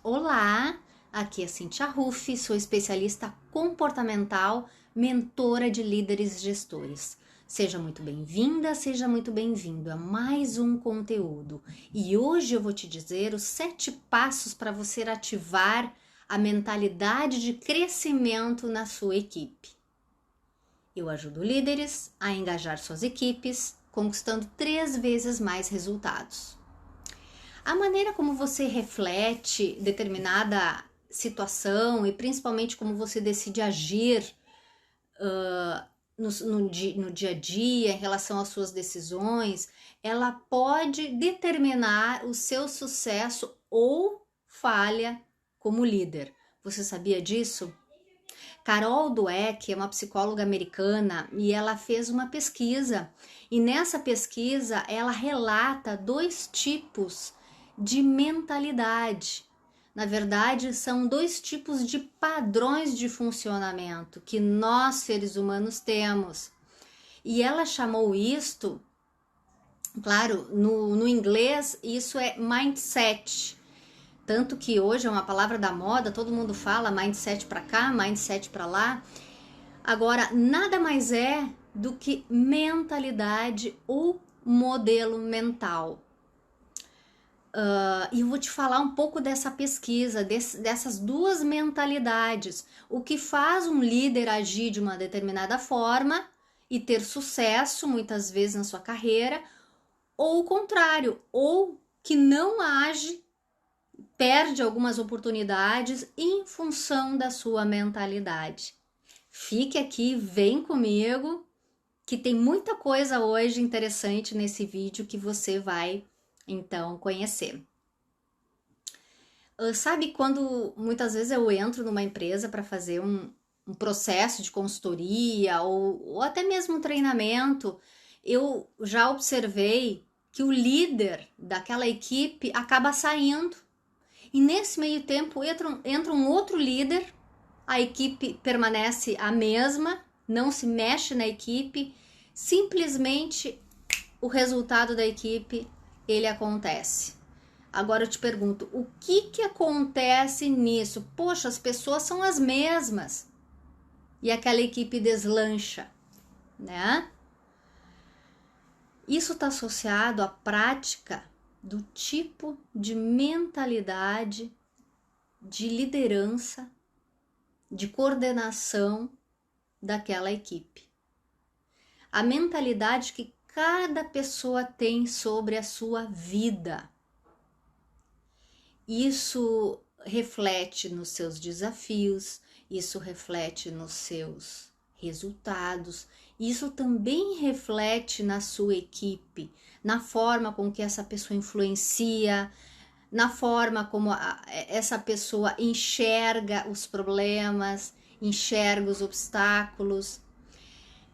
Olá, aqui é Cíntia Ruff, sou especialista comportamental, mentora de líderes e gestores. Seja muito bem-vinda, seja muito bem-vindo a mais um conteúdo. E hoje eu vou te dizer os 7 passos para você ativar a mentalidade de crescimento na sua equipe. Eu ajudo líderes a engajar suas equipes, conquistando 3 vezes mais resultados. A maneira como você reflete determinada situação e principalmente como você decide agir no dia a dia em relação às suas decisões, ela pode determinar o seu sucesso ou falha como líder. Você sabia disso? Carol Dweck é uma psicóloga americana e ela fez uma pesquisa. E nessa pesquisa ela relata 2 tipos de mentalidade. Na verdade, são 2 tipos de padrões de funcionamento que nós, seres humanos, temos. E ela chamou isto, claro, no inglês, isso é mindset. Tanto que hoje é uma palavra da moda, todo mundo fala mindset para cá, mindset para lá. Agora, nada mais é do que mentalidade ou modelo mental. E eu vou te falar um pouco dessa pesquisa, dessas 2 mentalidades. O que faz um líder agir de uma determinada forma e ter sucesso, muitas vezes, na sua carreira, ou o contrário, ou que não age, perde algumas oportunidades em função da sua mentalidade. Fique aqui, vem comigo, que tem muita coisa hoje interessante nesse vídeo que você vai então conhecer. Sabe quando muitas vezes eu entro numa empresa para fazer um processo de consultoria ou até mesmo um treinamento, eu já observei que o líder daquela equipe acaba saindo. E nesse meio tempo entra um outro líder, a equipe permanece a mesma, não se mexe na equipe, simplesmente o resultado da equipe ele acontece. Agora eu te pergunto, o que acontece nisso? Poxa, as pessoas são as mesmas e aquela equipe deslancha, né? Isso está associado à prática do tipo de mentalidade de liderança, de coordenação daquela equipe. A mentalidade que cada pessoa tem sobre a sua vida. Isso reflete nos seus desafios, isso reflete nos seus resultados, isso também reflete na sua equipe, na forma com que essa pessoa influencia, na forma como essa pessoa enxerga os problemas, enxerga os obstáculos.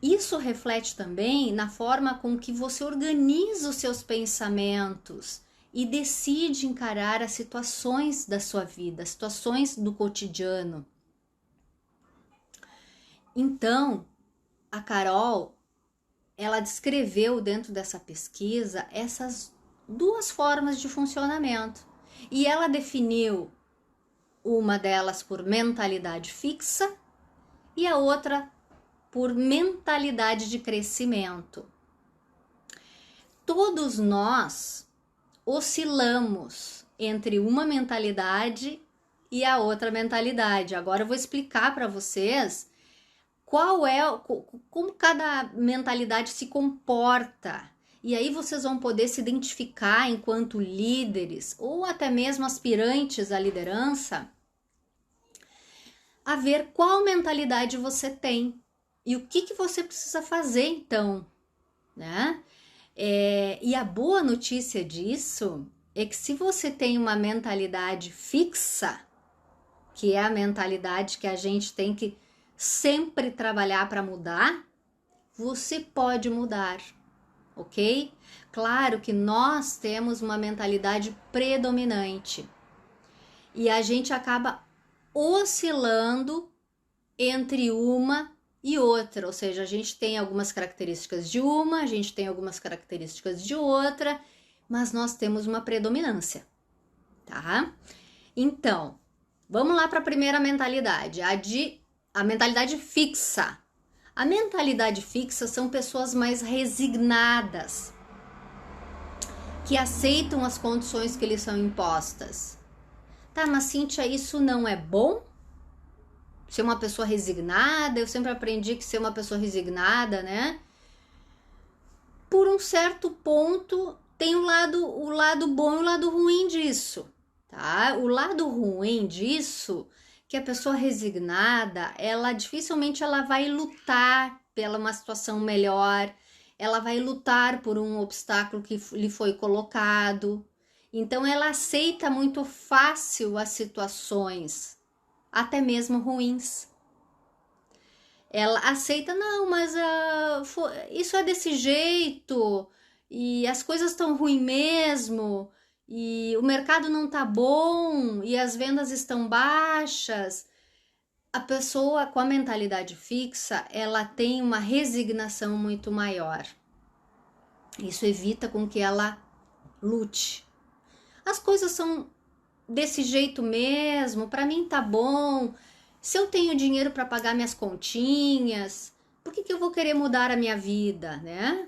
Isso reflete também na forma com que você organiza os seus pensamentos e decide encarar as situações da sua vida, as situações do cotidiano. Então, a Carol, ela descreveu dentro dessa pesquisa essas 2 formas de funcionamento. E ela definiu uma delas por mentalidade fixa e a outra por mentalidade de crescimento. Todos nós oscilamos entre uma mentalidade e a outra mentalidade. Agora eu vou explicar para vocês como cada mentalidade se comporta. E aí vocês vão poder se identificar enquanto líderes ou até mesmo aspirantes à liderança, a ver qual mentalidade você tem e o que você precisa fazer então, né? E a boa notícia disso é que se você tem uma mentalidade fixa, que é a mentalidade que a gente tem que sempre trabalhar para mudar, você pode mudar, ok? Claro que nós temos uma mentalidade predominante e a gente acaba oscilando entre uma e outra, ou seja, a gente tem algumas características de uma, a gente tem algumas características de outra, mas nós temos uma predominância, tá? Então, vamos lá para a primeira mentalidade, a mentalidade fixa. A mentalidade fixa são pessoas mais resignadas, que aceitam as condições que lhes são impostas. Tá, mas Cíntia, isso não é bom? Ser uma pessoa resignada, eu sempre aprendi que ser uma pessoa resignada, né? Por um certo ponto, tem o lado bom e o lado ruim disso, tá? O lado ruim disso, que a pessoa resignada, ela dificilmente ela vai lutar pela uma situação melhor, ela vai lutar por um obstáculo que lhe foi colocado. Então ela aceita muito fácil as situações, até mesmo ruins. Ela aceita, não, mas isso é desse jeito, e as coisas estão ruins mesmo, e o mercado não tá bom, e as vendas estão baixas. A pessoa com a mentalidade fixa, ela tem uma resignação muito maior. Isso evita com que ela lute. As coisas são desse jeito mesmo, para mim tá bom. Se eu tenho dinheiro para pagar minhas continhas, por que eu vou querer mudar a minha vida, né?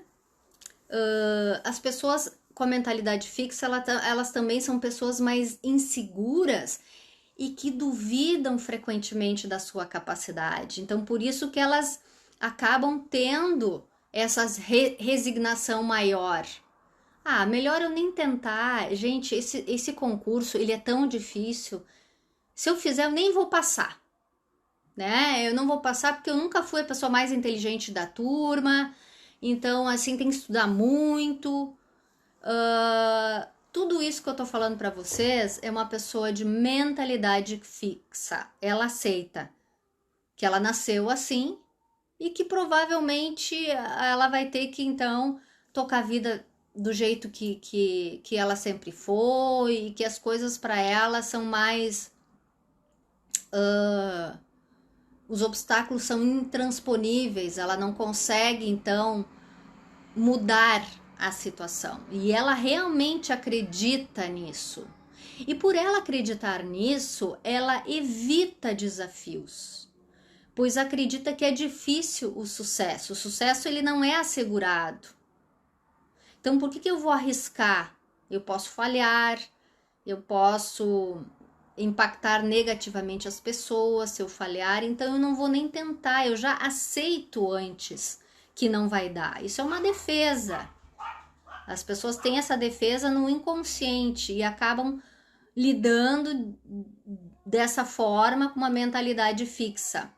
As pessoas com a mentalidade fixa, elas também são pessoas mais inseguras e que duvidam frequentemente da sua capacidade. Então, por isso que elas acabam tendo essa resignação maior. Ah, melhor eu nem tentar. Gente, esse concurso, ele é tão difícil. Se eu fizer, eu nem vou passar, né? Eu não vou passar porque eu nunca fui a pessoa mais inteligente da turma. Então, assim, tem que estudar muito. Tudo isso que eu tô falando para vocês é uma pessoa de mentalidade fixa. Ela aceita que ela nasceu assim e que provavelmente ela vai ter que, então, tocar a vida do jeito que ela sempre foi e que as coisas para ela são mais... os obstáculos são intransponíveis, ela não consegue, então, mudar a situação. E ela realmente acredita nisso. E por ela acreditar nisso, ela evita desafios, pois acredita que é difícil o sucesso. O sucesso ele não é assegurado. Então, por que eu vou arriscar? Eu posso falhar, eu posso impactar negativamente as pessoas se eu falhar, então eu não vou nem tentar, eu já aceito antes que não vai dar. Isso é uma defesa. As pessoas têm essa defesa no inconsciente e acabam lidando dessa forma com uma mentalidade fixa.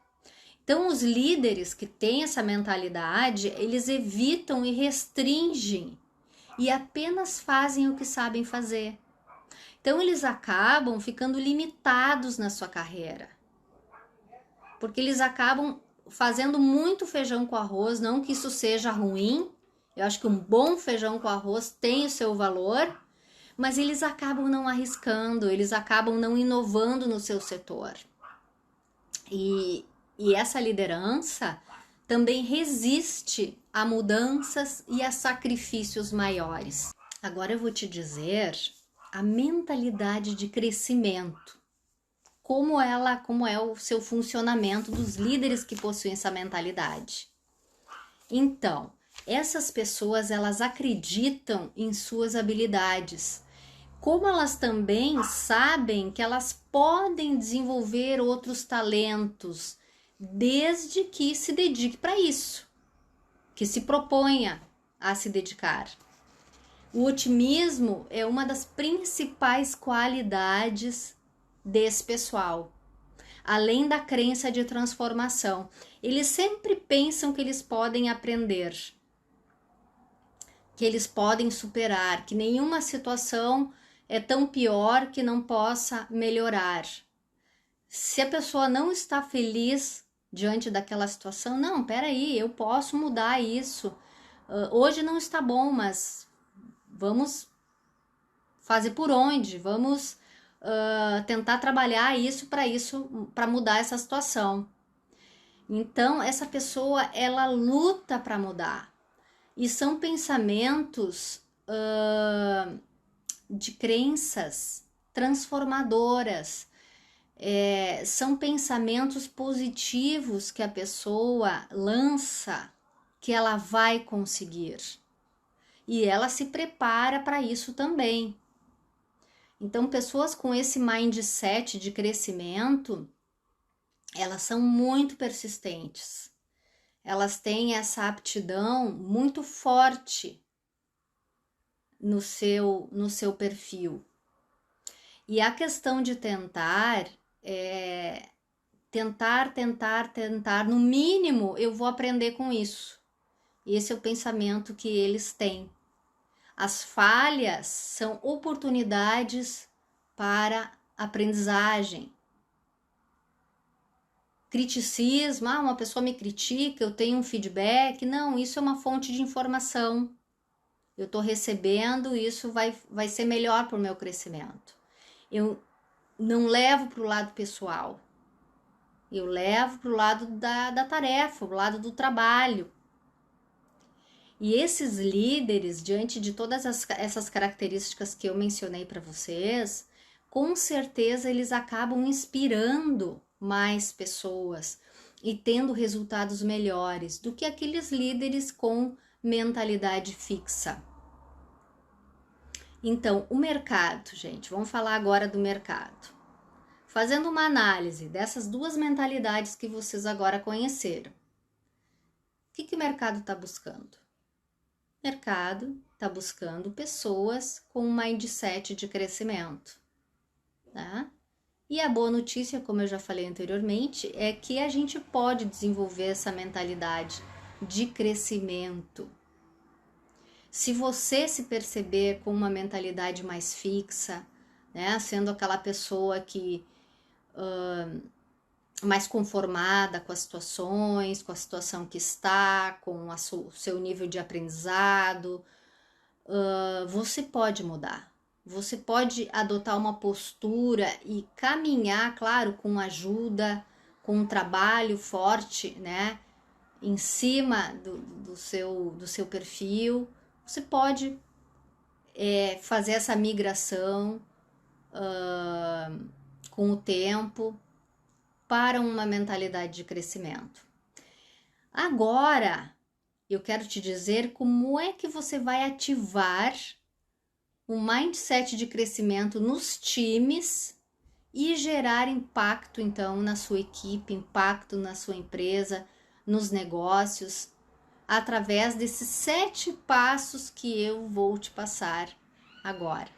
Então, os líderes que têm essa mentalidade, eles evitam e restringem e apenas fazem o que sabem fazer. Então, eles acabam ficando limitados na sua carreira, porque eles acabam fazendo muito feijão com arroz, não que isso seja ruim, eu acho que um bom feijão com arroz tem o seu valor, mas eles acabam não arriscando, eles acabam não inovando no seu setor. E essa liderança também resiste a mudanças e a sacrifícios maiores. Agora eu vou te dizer a mentalidade de crescimento. Como é o seu funcionamento dos líderes que possuem essa mentalidade. Então, essas pessoas, elas acreditam em suas habilidades. Como elas também sabem que elas podem desenvolver outros talentos, desde que se dedique para isso, que se proponha a se dedicar. O otimismo é uma das principais qualidades desse pessoal, além da crença de transformação. Eles sempre pensam que eles podem aprender, que eles podem superar, que nenhuma situação é tão pior que não possa melhorar. Se a pessoa não está feliz diante daquela situação, não, peraí, eu posso mudar isso. Hoje não está bom, mas vamos fazer por onde? Vamos tentar trabalhar isso, para mudar essa situação. Então, essa pessoa, ela luta para mudar. E são pensamentos de crenças transformadoras. São pensamentos positivos que a pessoa lança, que ela vai conseguir. E ela se prepara para isso também. Então, pessoas com esse mindset de crescimento, elas são muito persistentes. Elas têm essa aptidão muito forte no seu perfil. E a questão de tentar, no mínimo eu vou aprender com isso. Esse é o pensamento que eles têm. As falhas são oportunidades para aprendizagem. Criticismo, uma pessoa me critica, eu tenho um feedback. Não, isso é uma fonte de informação. Eu estou recebendo, isso vai ser melhor para o meu crescimento. Eu não levo para o lado pessoal. Eu levo para o lado da tarefa, para o lado do trabalho. E esses líderes, diante de todas essas características que eu mencionei para vocês, com certeza eles acabam inspirando mais pessoas e tendo resultados melhores do que aqueles líderes com mentalidade fixa. Então, o mercado, gente, vamos falar agora do mercado. Fazendo uma análise dessas duas mentalidades que vocês agora conheceram. O que o mercado está buscando? O mercado está buscando pessoas com um mindset de crescimento, tá? E a boa notícia, como eu já falei anteriormente, é que a gente pode desenvolver essa mentalidade de crescimento. Se você se perceber com uma mentalidade mais fixa, né, sendo aquela pessoa que mais conformada com as situações, com a situação que está, com o seu nível de aprendizado, você pode mudar. Você pode adotar uma postura e caminhar, claro, com ajuda, com um trabalho forte, né, em cima do seu perfil. Você pode fazer essa migração com o tempo para uma mentalidade de crescimento. Agora, eu quero te dizer como é que você vai ativar um mindset de crescimento nos times e gerar impacto, então, na sua equipe, impacto na sua empresa, nos negócios, através desses 7 passos que eu vou te passar agora,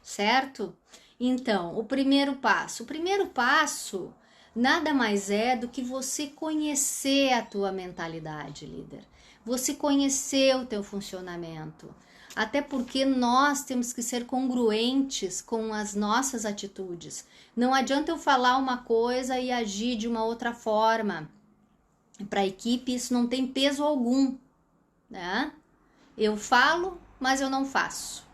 certo? Então, o primeiro passo nada mais é do que você conhecer a tua mentalidade, líder. Você conhecer o teu funcionamento. Até porque nós temos que ser congruentes com as nossas atitudes. Não adianta eu falar uma coisa e agir de uma outra forma. Para a equipe isso não tem peso algum, né? Eu falo, mas eu não faço.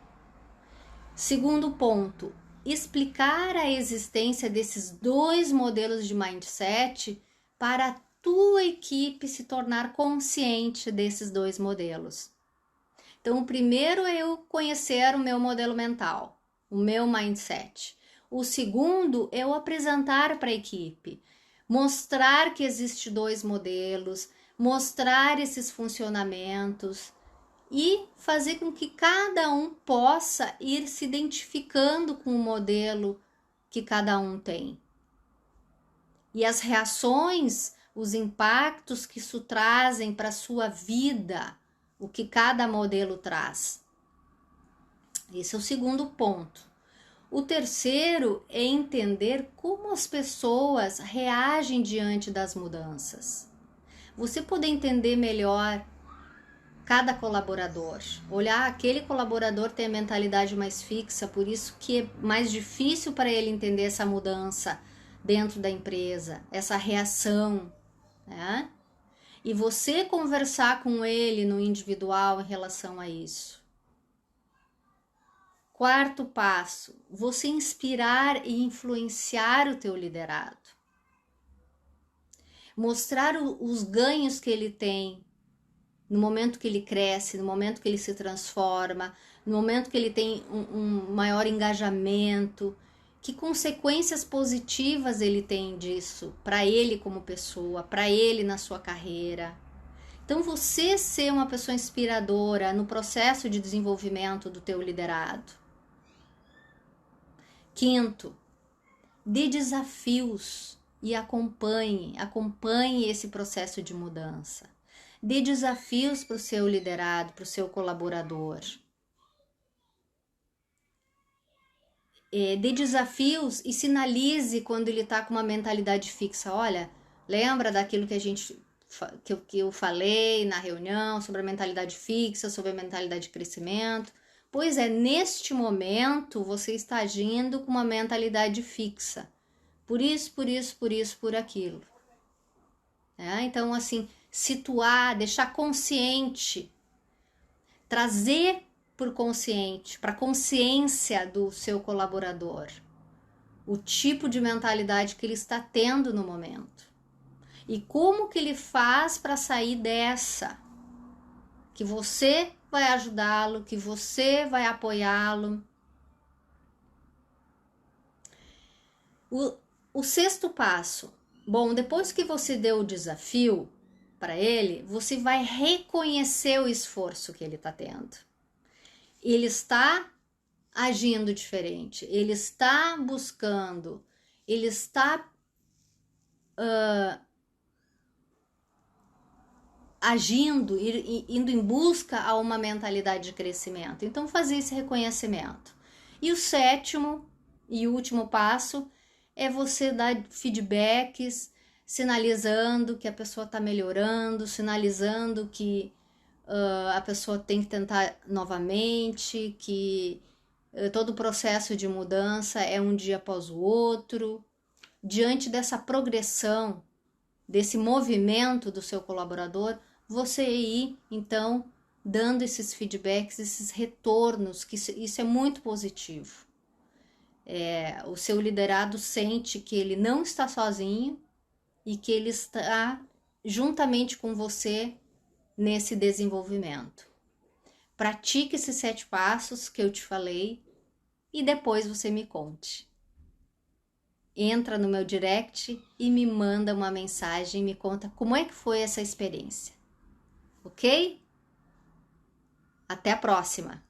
Segundo ponto, explicar a existência desses 2 modelos de mindset para a tua equipe se tornar consciente desses 2 modelos. Então, o primeiro é eu conhecer o meu modelo mental, o meu mindset. O segundo é eu apresentar para a equipe, mostrar que existe 2 modelos, mostrar esses funcionamentos e fazer com que cada um possa ir se identificando com o modelo que cada um tem. E as reações, os impactos que isso trazem para a sua vida, o que cada modelo traz. Esse é o segundo ponto. O terceiro é entender como as pessoas reagem diante das mudanças. Você poder entender melhor cada colaborador. Olhar, aquele colaborador tem a mentalidade mais fixa, por isso que é mais difícil para ele entender essa mudança dentro da empresa, essa reação, né? E você conversar com ele no individual em relação a isso. Quarto passo, você inspirar e influenciar o teu liderado. Mostrar os ganhos que ele tem no momento que ele cresce, no momento que ele se transforma, no momento que ele tem um maior engajamento, que consequências positivas ele tem disso para ele como pessoa, para ele na sua carreira. Então, você ser uma pessoa inspiradora no processo de desenvolvimento do teu liderado. Quinto, dê desafios e acompanhe esse processo de mudança. Dê desafios para o seu liderado, para o seu colaborador. Dê desafios e sinalize quando ele está com uma mentalidade fixa. Olha, lembra daquilo que eu falei na reunião sobre a mentalidade fixa, sobre a mentalidade de crescimento? Pois é, neste momento você está agindo com uma mentalidade fixa. Por isso, por aquilo. Então, assim, situar, deixar consciente, trazer para a consciência do seu colaborador o tipo de mentalidade que ele está tendo no momento e como que ele faz para sair dessa, que você vai ajudá-lo, que você vai apoiá-lo. O sexto passo, bom, depois que você deu o desafio para ele, você vai reconhecer o esforço que ele está tendo. Ele está agindo diferente, ele está buscando, ele está agindo, indo em busca a uma mentalidade de crescimento. Então, fazer esse reconhecimento. E o sétimo e último passo é você dar feedbacks, sinalizando que a pessoa está melhorando, sinalizando que a pessoa tem que tentar novamente, que todo o processo de mudança é um dia após o outro. Diante dessa progressão, desse movimento do seu colaborador, você ir, então, dando esses feedbacks, esses retornos, que isso é muito positivo. O seu liderado sente que ele não está sozinho e que ele está juntamente com você nesse desenvolvimento. Pratique esses 7 passos que eu te falei e depois você me conte. Entra no meu direct e me manda uma mensagem, me conta como é que foi essa experiência. Ok? Até a próxima!